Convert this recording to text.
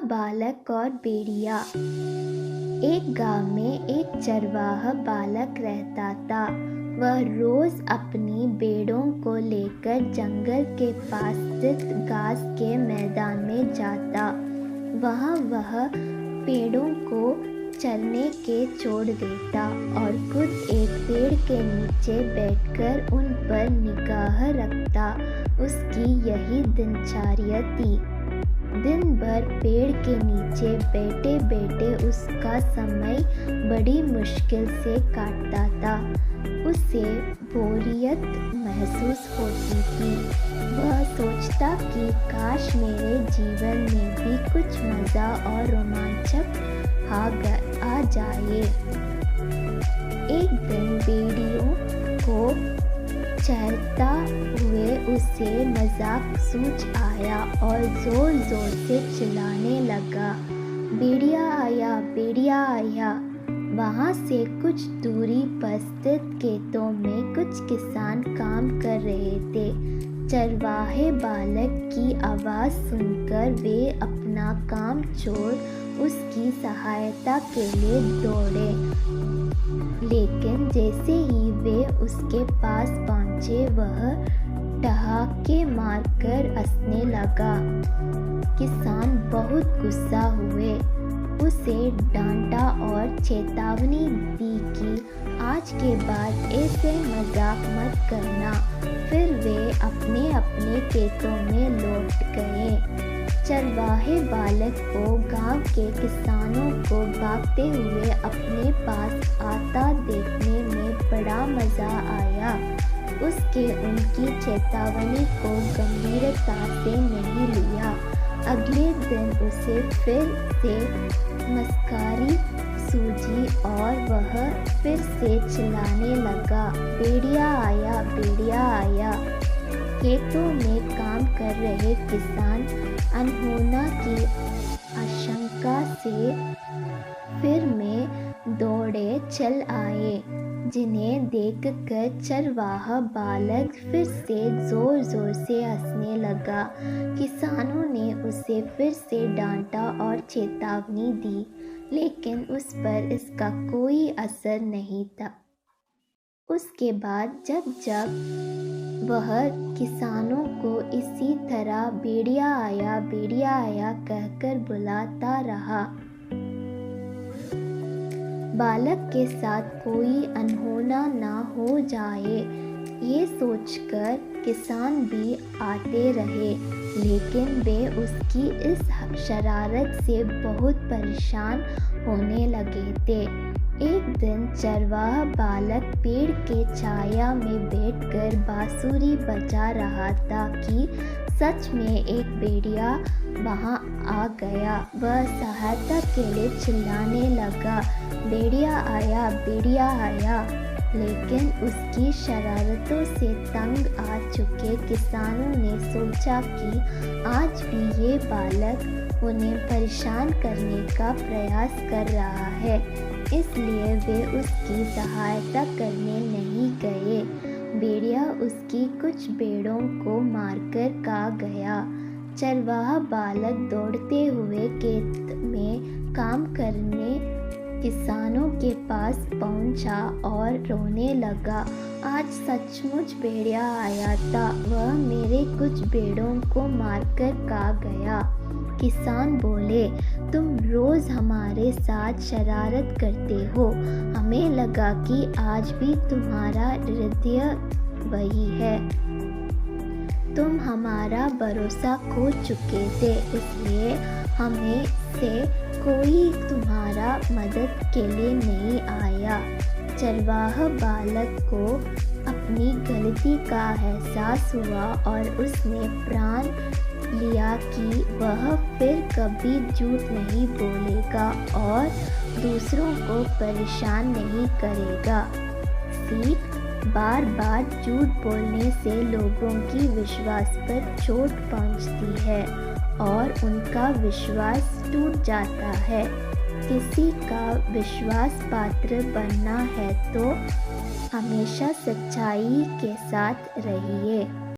बालक और भेड़िया। एक गांव में एक चरवाहा बालक रहता था। वह रोज अपनी भेड़ों को लेकर जंगल के पास स्थित घास के मैदान में जाता। वहाँ वह पेड़ों को चरने के छोड़ देता और खुद एक पेड़ के नीचे बैठकर उन पर निगाह रखता। उसकी यही दिनचर्या थी। दिन भर पेड़ के नीचे बैठे बैठे उसका समय बड़ी मुश्किल से काटता था। उसे बोरियत महसूस होती थी। वह सोचता कि काश मेरे जीवन में भी कुछ मज़ा और रोमांचक आ जाए। एक दिन भेड़ियों को चरता हुए उसे मजाक सूझ आया और जोर जोर से चिल्लाने लगा, भेड़िया आया, भेड़िया आया। वहाँ से कुछ दूरी पर स्थित खेतों में कुछ किसान काम कर रहे थे। चरवाहे बालक की आवाज़ सुनकर वे अपना काम छोड़ उसकी सहायता के लिए दौड़े। लेकिन जैसे ही वे उसके पास पहुंचे वह ठहाके मारकर हंसने लगा। किसान बहुत गुस्सा हुए, उसे डांटा और चेतावनी दी कि आज के बाद ऐसे मजाक मत करना। फिर वे अपने अपने खेतों में लौट गए। चरवाहे बालक को गांव के किसानों को भागते हुए अपने पास आता देखने में बड़ा मज़ा आया। उसके उनकी चेतावनी को गंभीरता से नहीं लिया। अगले दिन उसे फिर से मस्कारी सूझी और वह फिर से चिल्लाने लगा, भेड़िया आया, भेड़िया आया। खेतों में काम कर रहे किसान अनहोनी की आशंका से फिर में दौड़े चल आए, जिन्हें देखकर चरवाहा बालक फिर से जोर जोर से हंसने लगा। किसानों ने उसे फिर से डांटा और चेतावनी दी, लेकिन उस पर इसका कोई असर नहीं था। उसके बाद जब वह किसानों को इसी तरह भेड़िया आया कहकर बुलाता रहा, बालक के साथ कोई अनहोना ना हो जाए, ये सोचकर किसान भी आते रहे। लेकिन वे उसकी इस शरारत से बहुत परेशान होने लगे थे। एक दिन चरवाहा बालक पेड़ के छाया में बैठकर बांसुरी बजा रहा था कि सच में एक भेड़िया वहां आ गया। वह सहायता के लिए चिल्लाने लगा, भेड़िया आया, भेड़िया आया। लेकिन उसकी शरारतों से तंग आ चुके किसानों ने सोचा कि आज भी ये बालक उन्हें परेशान करने का प्रयास कर रहा है, इसलिए वे उसकी सहायता करने नहीं गए। भेड़िया उसकी कुछ भेड़ों को मारकर खा गया। चरवाहा बालक दौड़ते हुए खेत में काम करने किसानों के पास पहुंचा और रोने लगा, आज सचमुच भेड़िया आया था, वह मेरे कुछ भेड़ों को मारकर खा गया। किसान बोले, तुम रोज हमारे साथ शरारत करते हो, हमें लगा कि आज भी तुम्हारा हृदय वही है। तुम हमारा भरोसा खो चुके थे, इसलिए हमें से कोई तुम्हारा मदद के लिए नहीं आया। चरवाहा बालक को अपनी गलती का एहसास हुआ और उसने प्रण लिया कि वह फिर कभी झूठ नहीं बोलेगा और दूसरों को परेशान नहीं करेगा। सीख, बार बार झूठ बोलने से लोगों की विश्वास पर चोट पहुंचती है और उनका विश्वास टूट जाता है। किसी का विश्वास पात्र बनना है तो हमेशा सच्चाई के साथ रहिए।